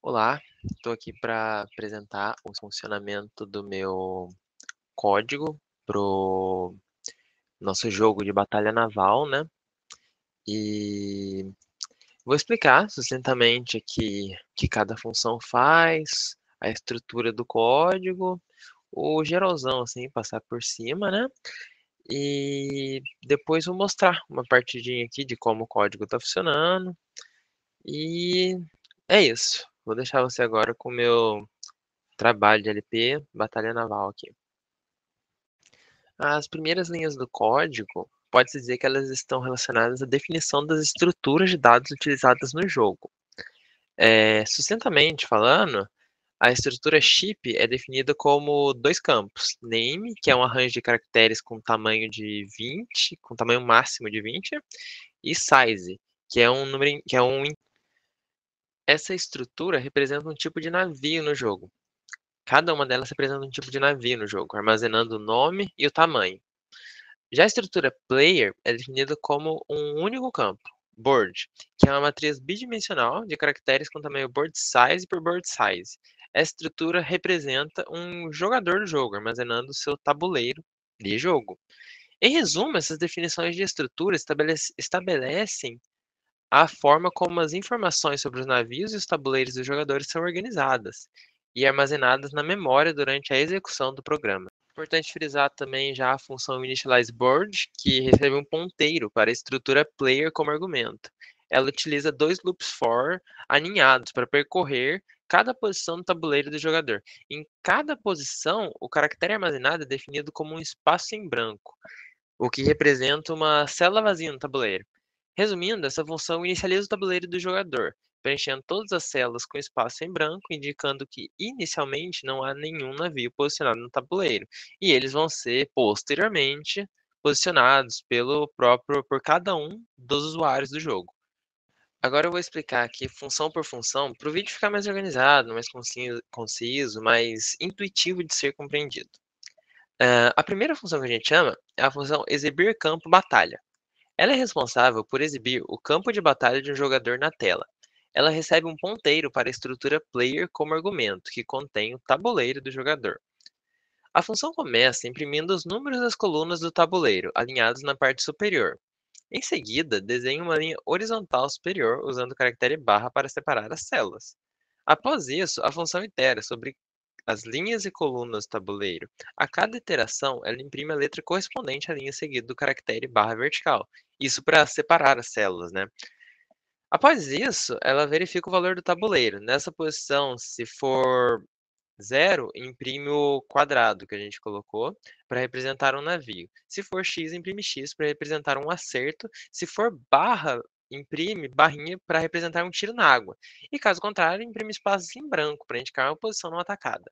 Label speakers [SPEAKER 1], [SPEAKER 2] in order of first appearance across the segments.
[SPEAKER 1] Olá, estou aqui para apresentar o funcionamento do meu código pro nosso jogo de batalha naval, né? E vou explicar sucintamente aqui o que cada função faz, a estrutura do código, o geralzão, assim, passar por cima, né? E depois vou mostrar uma partidinha aqui de como o código está funcionando. E é isso. Vou deixar você agora com o meu trabalho de LP, batalha naval aqui. As primeiras linhas do código, pode-se dizer que elas estão relacionadas à definição das estruturas de dados utilizadas no jogo. Sucintamente falando, a estrutura chip é definida como dois campos: name, que é um arranjo de caracteres com tamanho de 20, com tamanho máximo de 20, e size, que é um número, essa estrutura representa um tipo de navio no jogo. Cada uma delas representa um tipo de navio no jogo, armazenando o nome e o tamanho. Já a estrutura player é definida como um único campo, board, que é uma matriz bidimensional de caracteres com tamanho board size por board size. Essa estrutura representa um jogador do jogo, armazenando o seu tabuleiro de jogo. Em resumo, essas definições de estrutura estabelecem a forma como as informações sobre os navios e os tabuleiros dos jogadores são organizadas e armazenadas na memória durante a execução do programa. Importante frisar também já a função initializeBoard, que recebe um ponteiro para a estrutura player como argumento. Ela utiliza dois loops for aninhados para percorrer cada posição do tabuleiro do jogador. Em cada posição, o caractere armazenado é definido como um espaço em branco, o que representa uma célula vazia no tabuleiro. Resumindo, essa função inicializa o tabuleiro do jogador, preenchendo todas as células com espaço em branco, indicando que inicialmente não há nenhum navio posicionado no tabuleiro, e eles vão ser posteriormente posicionados por cada um dos usuários do jogo. Agora eu vou explicar aqui função por função para o vídeo ficar mais organizado, mais conciso, mais intuitivo de ser compreendido. A primeira função que a gente chama é a função exibir campo batalha. Ela é responsável por exibir o campo de batalha de um jogador na tela. Ela recebe um ponteiro para a estrutura player como argumento, que contém o tabuleiro do jogador. A função começa imprimindo os números das colunas do tabuleiro, alinhados na parte superior. Em seguida, desenhe uma linha horizontal superior usando o caractere barra para separar as células. Após isso, a função itera sobre as linhas e colunas do tabuleiro. A cada iteração, ela imprime a letra correspondente à linha seguida do caractere barra vertical. Isso para separar as células, né? Após isso, ela verifica o valor do tabuleiro. Nessa posição, se for zero, imprime o quadrado que a gente colocou para representar um navio. Se for x, imprime x para representar um acerto. Se for barra, imprime barrinha para representar um tiro na água. E caso contrário, imprime espaços em branco para indicar uma posição não atacada.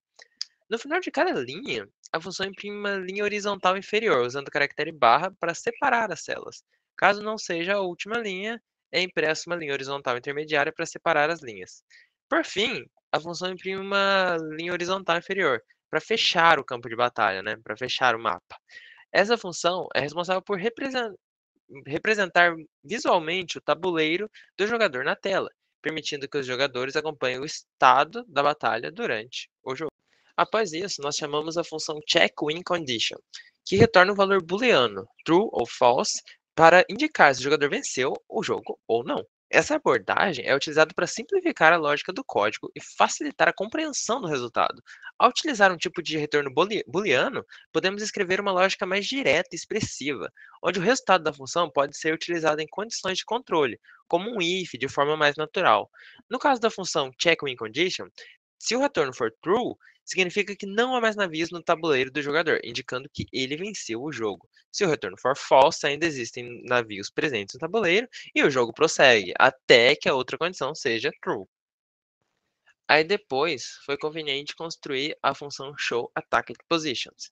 [SPEAKER 1] No final de cada linha, a função imprime uma linha horizontal inferior, usando o caractere barra para separar as células. Caso não seja a última linha, é impressa uma linha horizontal intermediária para separar as linhas. Por fim, a função imprime uma linha horizontal inferior para fechar o campo de batalha, né? Para fechar o mapa. Essa função é responsável por representar visualmente o tabuleiro do jogador na tela, permitindo que os jogadores acompanhem o estado da batalha durante o jogo. Após isso, nós chamamos a função checkWinCondition, que retorna um valor booleano, true ou false, para indicar se o jogador venceu o jogo ou não. Essa abordagem é utilizada para simplificar a lógica do código e facilitar a compreensão do resultado. Ao utilizar um tipo de retorno booleano, podemos escrever uma lógica mais direta e expressiva, onde o resultado da função pode ser utilizado em condições de controle, como um if, de forma mais natural. No caso da função checkWinCondition, se o retorno for true, significa que não há mais navios no tabuleiro do jogador, indicando que ele venceu o jogo. Se o retorno for false, ainda existem navios presentes no tabuleiro e o jogo prossegue, até que a outra condição seja true. Aí depois foi conveniente construir a função showAttackedPositions.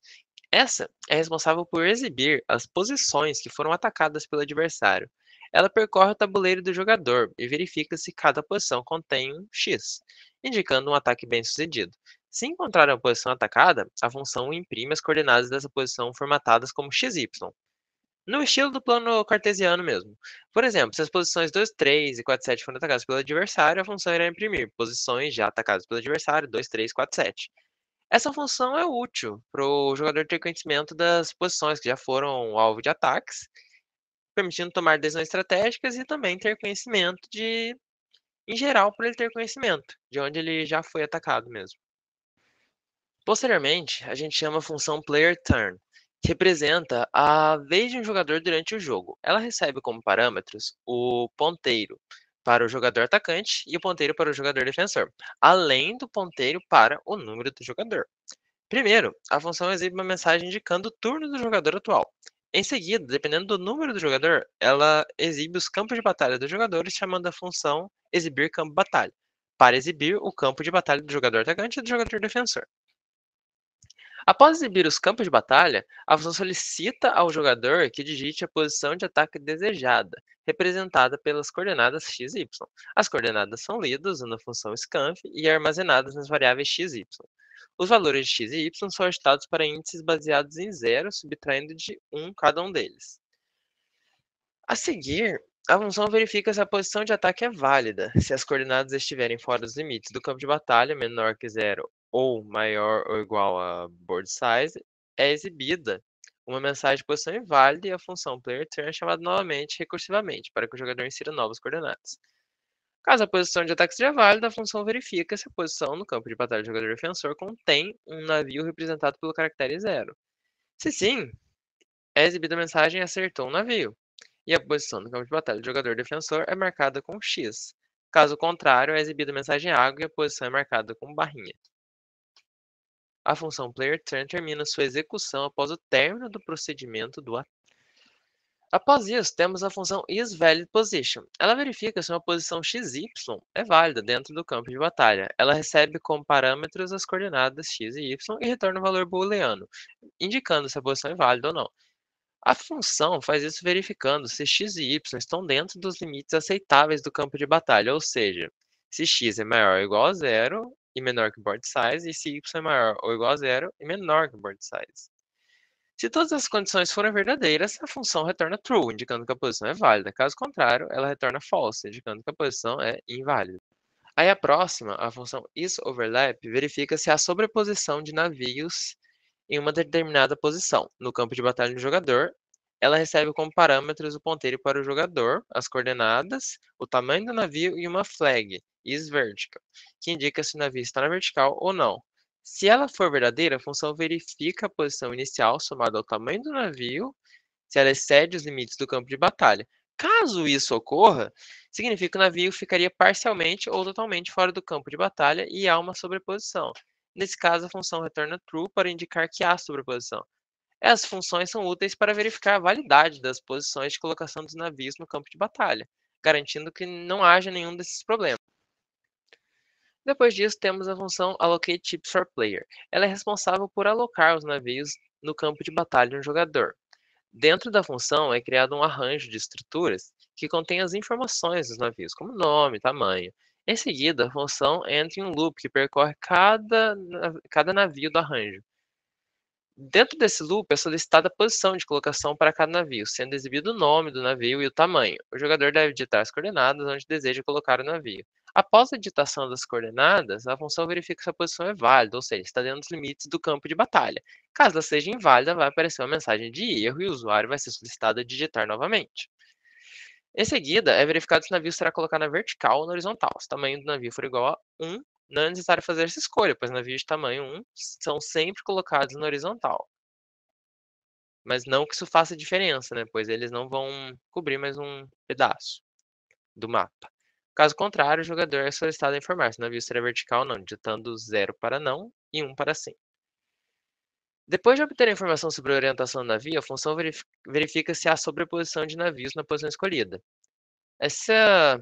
[SPEAKER 1] Essa é responsável por exibir as posições que foram atacadas pelo adversário. Ela percorre o tabuleiro do jogador e verifica se cada posição contém um X, indicando um ataque bem-sucedido. Se encontrar uma posição atacada, a função imprime as coordenadas dessa posição formatadas como XY. No estilo do plano cartesiano mesmo. Por exemplo, se as posições 2, 3 e 4, 7 forem atacadas pelo adversário, a função irá imprimir posições já atacadas pelo adversário, 2, 3, 4, 7. Essa função é útil para o jogador ter conhecimento das posições que já foram alvo de ataques, permitindo tomar decisões estratégicas e também ter conhecimento em geral, para ele ter conhecimento de onde ele já foi atacado mesmo. Posteriormente, a gente chama a função player turn, que representa a vez de um jogador durante o jogo. Ela recebe como parâmetros o ponteiro para o jogador atacante e o ponteiro para o jogador defensor, além do ponteiro para o número do jogador. Primeiro, a função exibe uma mensagem indicando o turno do jogador atual. Em seguida, dependendo do número do jogador, ela exibe os campos de batalha dos jogadores, chamando a função exibir campo batalha, para exibir o campo de batalha do jogador atacante e do jogador defensor. Após exibir os campos de batalha, a função solicita ao jogador que digite a posição de ataque desejada, representada pelas coordenadas x e y. As coordenadas são lidas usando a função scanf e armazenadas nas variáveis x e y. Os valores de x e y são ajustados para índices baseados em zero, subtraindo de 1 cada um deles. A seguir, a função verifica se a posição de ataque é válida, se as coordenadas estiverem fora dos limites do campo de batalha, menor que zero ou maior ou igual a board size, é exibida uma mensagem de posição inválida e a função player turn é chamada novamente recursivamente, para que o jogador insira novas coordenadas. Caso a posição de ataque seja válida, a função verifica se a posição no campo de batalha do jogador defensor contém um navio representado pelo caractere zero. Se sim, é exibida a mensagem acertou um navio, e a posição no campo de batalha do jogador defensor é marcada com X. Caso contrário, é exibida a mensagem água e a posição é marcada com barrinha. A função player turn termina sua execução após o término do procedimento do ataque. Após isso, temos a função isValidPosition. Ela verifica se uma posição XY é válida dentro do campo de batalha. Ela recebe como parâmetros as coordenadas x e y e retorna um valor booleano, indicando se a posição é válida ou não. A função faz isso verificando se x e y estão dentro dos limites aceitáveis do campo de batalha, ou seja, se x é maior ou igual a zero e menor que board size, e se y é maior ou igual a zero e menor que board size. Se todas as condições forem verdadeiras, a função retorna true, indicando que a posição é válida. Caso contrário, ela retorna false, indicando que a posição é inválida. Aí a próxima, a função isOverlap, verifica se há sobreposição de navios em uma determinada posição no campo de batalha do jogador. Ela recebe como parâmetros o ponteiro para o jogador, as coordenadas, o tamanho do navio e uma flag, isVertical, que indica se o navio está na vertical ou não. Se ela for verdadeira, a função verifica a posição inicial somada ao tamanho do navio, se ela excede os limites do campo de batalha. Caso isso ocorra, significa que o navio ficaria parcialmente ou totalmente fora do campo de batalha e há uma sobreposição. Nesse caso, a função retorna true para indicar que há sobreposição. Essas funções são úteis para verificar a validade das posições de colocação dos navios no campo de batalha, garantindo que não haja nenhum desses problemas. Depois disso, temos a função Allocate Chips for Player. Ela é responsável por alocar os navios no campo de batalha de um jogador. Dentro da função é criado um arranjo de estruturas que contém as informações dos navios, como nome, tamanho. Em seguida, a função entra em um loop que percorre cada navio do arranjo. Dentro desse loop é solicitada a posição de colocação para cada navio, sendo exibido o nome do navio e o tamanho. O jogador deve digitar as coordenadas onde deseja colocar o navio. Após a digitação das coordenadas, a função verifica se a posição é válida, ou seja, está dentro dos limites do campo de batalha. Caso ela seja inválida, vai aparecer uma mensagem de erro e o usuário vai ser solicitado a digitar novamente. Em seguida, é verificado se o navio será colocado na vertical ou na horizontal. Se o tamanho do navio for igual a 1, não é necessário fazer essa escolha, pois navios de tamanho 1 são sempre colocados na horizontal. Mas não que isso faça diferença, né? Pois eles não vão cobrir mais um pedaço do mapa. Caso contrário, o jogador é solicitado a informar se o navio será vertical ou não, digitando 0 para não e 1 para sim. Depois de obter a informação sobre a orientação do navio, a função verifica se há sobreposição de navios na posição escolhida. Essa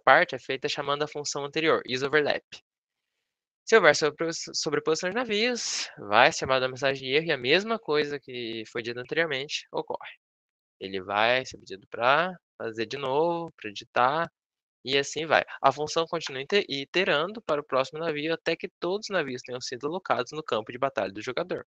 [SPEAKER 1] parte é feita chamando a função anterior, isOverlap. Se houver sobreposição de navios, vai ser chamada a mensagem de erro e a mesma coisa que foi dito anteriormente ocorre. Ele vai ser pedido para fazer de novo, para editar, e assim vai. A função continua iterando para o próximo navio até que todos os navios tenham sido alocados no campo de batalha do jogador.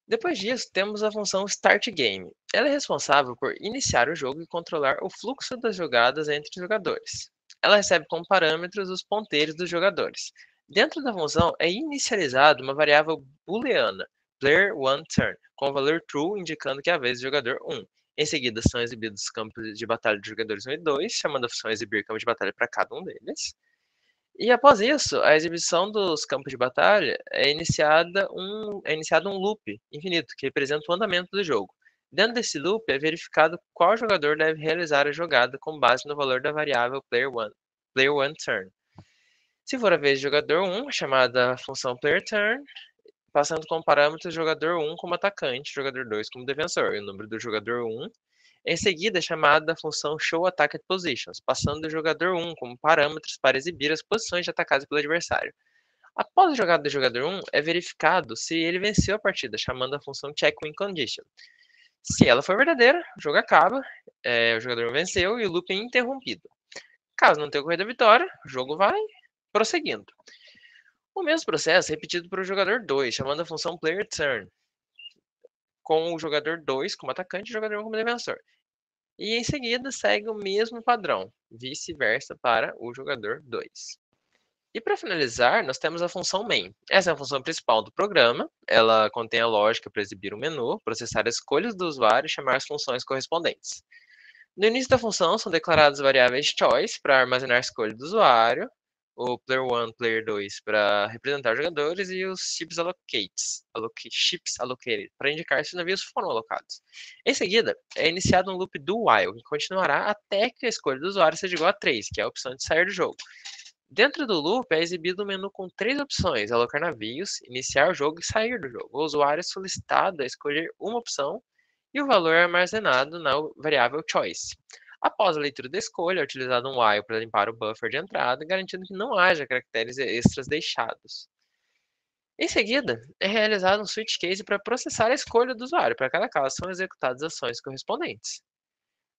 [SPEAKER 1] Depois disso, temos a função Start Game. Ela é responsável por iniciar o jogo e controlar o fluxo das jogadas entre os jogadores. Ela recebe como parâmetros os ponteiros dos jogadores. Dentro da função é inicializada uma variável booleana, player1turn, com o valor true indicando que é a vez do jogador 1. Em seguida, são exibidos os campos de batalha dos jogadores 1 e 2, chamando a função exibir campo de batalha para cada um deles. E após isso, a exibição dos campos de batalha é iniciado um loop infinito, que representa o andamento do jogo. Dentro desse loop é verificado qual jogador deve realizar a jogada com base no valor da variável player1turn. Se for a vez do jogador 1, chamada função playerTurn, passando como parâmetro o jogador 1 como atacante, jogador 2 como defensor, e o número do jogador 1. Em seguida, é chamada a função showAttackedPositions, passando o jogador 1 como parâmetros para exibir as posições atacadas pelo adversário. Após a jogada do jogador 1, é verificado se ele venceu a partida, chamando a função checkWinCondition. Se ela for verdadeira, o jogo acaba, o jogador 1 venceu e o loop é interrompido. Caso não tenha ocorrido a vitória, o jogo vai prosseguindo. O mesmo processo é repetido para o jogador 2, chamando a função playerTurn, com o jogador 2 como atacante e o jogador 1 como defensor. E em seguida segue o mesmo padrão, vice-versa para o jogador 2. E para finalizar, nós temos a função main. Essa é a função principal do programa. Ela contém a lógica para exibir um menu, processar as escolhas do usuário e chamar as funções correspondentes. No início da função são declaradas variáveis choice para armazenar a escolha do usuário, o player1, player2 para representar os jogadores e os chips allocated para indicar se os navios foram alocados. Em seguida, é iniciado um loop do while, que continuará até que a escolha do usuário seja igual a 3, que é a opção de sair do jogo. Dentro do loop é exibido um menu com 3 opções: alocar navios, iniciar o jogo e sair do jogo. O usuário é solicitado a escolher uma opção e o valor é armazenado na variável choice. Após a leitura da escolha, é utilizado um while para limpar o buffer de entrada, garantindo que não haja caracteres extras deixados. Em seguida, é realizado um switch case para processar a escolha do usuário. Para cada caso, são executadas ações correspondentes.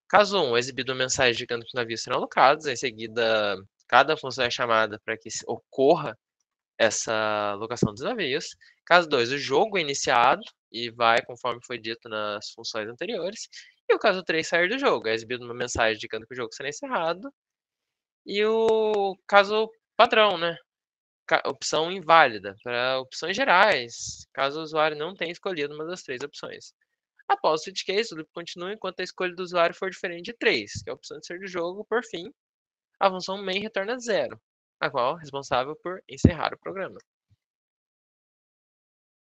[SPEAKER 1] Caso 1, é exibido uma mensagem indicando que os navios serão alocados. Em seguida, cada função é chamada para que ocorra essa locação dos navios. Caso 2, o jogo é iniciado e vai conforme foi dito nas funções anteriores. E o caso 3, sair do jogo. É exibido uma mensagem indicando que o jogo será encerrado. E o caso padrão, né? Opção inválida para opções gerais, caso o usuário não tenha escolhido uma das 3 opções. Após o switch case, o loop continua enquanto a escolha do usuário for diferente de 3, que é a opção de sair do jogo. Por fim, a função main retorna 0, a qual é responsável por encerrar o programa.